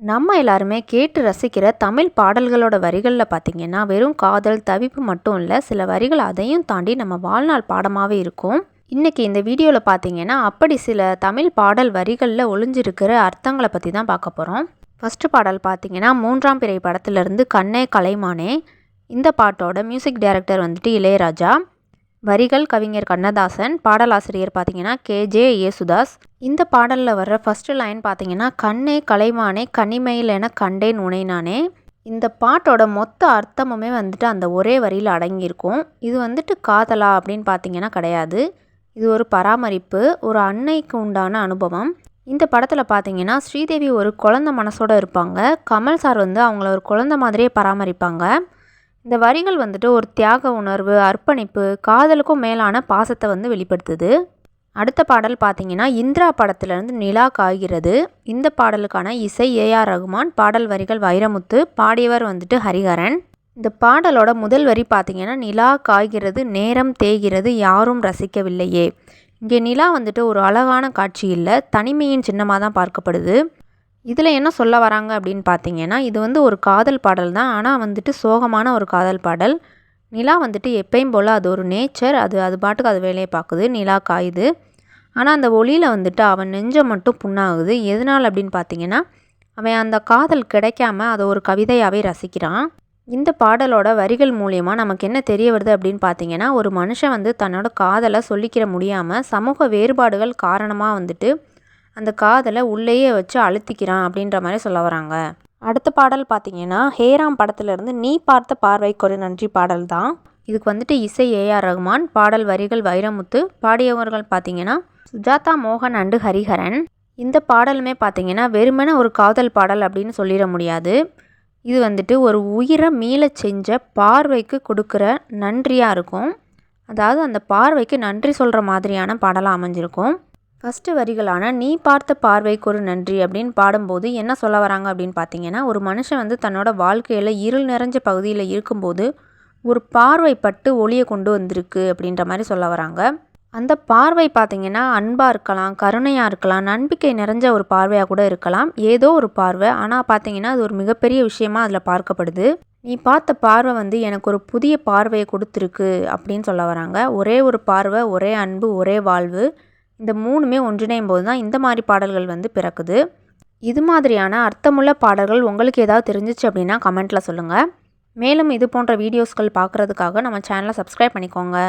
நம்ம எல்லாருமே கேட்டு ரசிக்கிற தமிழ் பாடல்களோட வரிகளில் பார்த்திங்கன்னா வெறும் காதல் தவிப்பு மட்டும் இல்லை, சில வரிகள் அதையும் தாண்டி நம்ம வாழ்நாள் பாடமாகவே இருக்கும். இன்றைக்கி இந்த வீடியோவில் பார்த்திங்கன்னா அப்படி சில தமிழ் பாடல் வரிகளில் ஒளிஞ்சிருக்கிற அர்த்தங்களை பற்றி தான் பார்க்க போகிறோம். ஃபஸ்ட்டு பாடல் பார்த்திங்கன்னா மூன்றாம் பிறை படத்துலேருந்து கண்ணே கலைமானே. இந்த பாட்டோட மியூசிக் டைரக்டர் வந்துட்டு இளையராஜா, வரிகள் கவிஞர் கண்ணதாசன், பாடலாசிரியர் பார்த்திங்கன்னா KJ யேசுதாஸ். இந்த பாடலில் வர்ற ஃபஸ்ட்டு லைன் பார்த்திங்கன்னா கண்ணே கலைமானே கனிமையில் என கண்டேன் உனை நானே. இந்த பாட்டோட மொத்த அர்த்தமுமே வந்துட்டு அந்த ஒரே வரியில் அடங்கியிருக்கும். இது வந்துட்டு காதலா அப்படின்னு பார்த்திங்கன்னா கிடையாது. இது ஒரு பராமரிப்பு, ஒரு அன்னைக்கு உண்டான அனுபவம். இந்த படத்தில் பார்த்திங்கன்னா ஸ்ரீதேவி ஒரு குழந்தை மனசோடு இருப்பாங்க. கமல் சார் வந்து அவங்கள ஒரு குழந்தை மாதிரியே பராமரிப்பாங்க. இந்த வரிகள் வந்துட்டு ஒரு தியாக உணர்வு, அர்ப்பணிப்பு, காதலுக்கும் மேலான பாசத்தை வந்து வெளிப்படுத்துது. அடுத்த பாடல் பார்த்திங்கன்னா இந்திரா படத்துலேருந்து நிலா காய்கிறது. இந்த பாடலுக்கான இசை AR ரகுமான், பாடல் வரிகள் வைரமுத்து, பாடியவர் வந்துட்டு ஹரிஹரன். இந்த பாடலோட முதல் வரி பார்த்திங்கன்னா நிலா காய்கிறது நேரம் தேய்கிறது யாரும் ரசிக்கவில்லையே. இங்கே நிலா வந்துட்டு ஒரு அழகான காட்சி இல்லை, தனிமையின் சின்னமாக தான் பார்க்கப்படுது. இதில் என்ன சொல்ல வராங்க அப்படின்னு பார்த்தீங்கன்னா, இது வந்து ஒரு காதல் பாடல் தான், ஆனால் வந்துட்டு சோகமான ஒரு காதல் பாடல். நிலா வந்துட்டு எப்பயும் போல் அது ஒரு நேச்சர், அது பாட்டுக்கு அது வேலையை பார்க்குது, நிலா காயுது. ஆனால் அந்த ஒளியில் வந்துட்டு அவன் நெஞ்சம் மட்டும் புண்ணாகுது. எதனால் அப்படின்னு பார்த்தீங்கன்னா, அவன் அந்த காதல் கிடைக்காம அதை ஒரு கவிதையாகவே ரசிக்கிறான். இந்த பாடலோட வரிகள் மூலியமாக நமக்கு என்ன தெரிய வருது அப்படின்னு பார்த்தீங்கன்னா, ஒரு மனுஷன் வந்து தன்னோட காதலை சொல்லிக்கிற முடியாமல் சமூக வேறுபாடுகள் காரணமாக வந்துட்டு அந்த காதலை உள்ளேயே வச்சு அழுத்திக்கிறான் அப்படின்ற மாதிரி சொல்ல வராங்க. அடுத்த பாடல் பார்த்திங்கன்னா ஹேராம் படத்துலேருந்து நீ பார்த்த பார்வைக்கு ஒரு நன்றி பாடல் தான். இதுக்கு வந்துட்டு இசை AR ரகுமான், பாடல் வரிகள் வைரமுத்து, பாடியவர்கள் பார்த்திங்கன்னா சுஜாதா மோகன் அண்டு ஹரிஹரன். இந்த பாடலுமே பார்த்திங்கன்னா வெறுமனே ஒரு காதல் பாடல் அப்படின்னு சொல்லிட முடியாது. இது வந்துட்டு ஒரு உயிரை மீளச் செஞ்ச பார்வைக்கு கொடுக்குற நன்றியாக இருக்கும். அதாவது அந்த பார்வைக்கு நன்றி சொல்கிற மாதிரியான பாடலாக அமைஞ்சிருக்கும். ஃபஸ்ட்டு வரிகளான நீ பார்த்த பார்வைக்கு ஒரு நன்றி அப்படின்னு பாடும்போது என்ன சொல்ல வராங்க அப்படின்னு பார்த்தீங்கன்னா, ஒரு மனுஷன் வந்து தன்னோட வாழ்க்கையில் இருள் நிறைஞ்ச பகுதியில் இருக்கும்போது ஒரு பார்வை பட்டு ஒளியை கொண்டு வந்திருக்கு அப்படின்ற மாதிரி சொல்ல வராங்க. அந்த பார்வை பார்த்திங்கன்னா அன்பாக இருக்கலாம், கருணையாக இருக்கலாம், நம்பிக்கை நிறைஞ்ச ஒரு பார்வையாக கூட இருக்கலாம். ஏதோ ஒரு பார்வை, ஆனால் பார்த்திங்கன்னா அது ஒரு மிகப்பெரிய விஷயமா அதில் பார்க்கப்படுது. நீ பார்த்த பார்வை வந்து எனக்கு ஒரு புதிய பார்வையை கொடுத்துருக்கு அப்படின்னு சொல்ல வராங்க. ஒரே ஒரு பார்வை, ஒரே அன்பு, ஒரே வாழ்வு, இந்த மூணுமே ஒன்றிணையும் போது தான் இந்த மாதிரி பாடல்கள் வந்து பிறக்குது. இது மாதிரியான அர்த்தமுள்ள பாடல்கள் உங்களுக்கு ஏதாவது தெரிஞ்சிச்சு அப்படின்னா கமெண்ட்டில் சொல்லுங்கள். மேலும் இது போன்ற வீடியோஸ்கள் பார்க்குறதுக்காக நம்ம சேனலை சப்ஸ்கிரைப் பண்ணிக்கோங்க.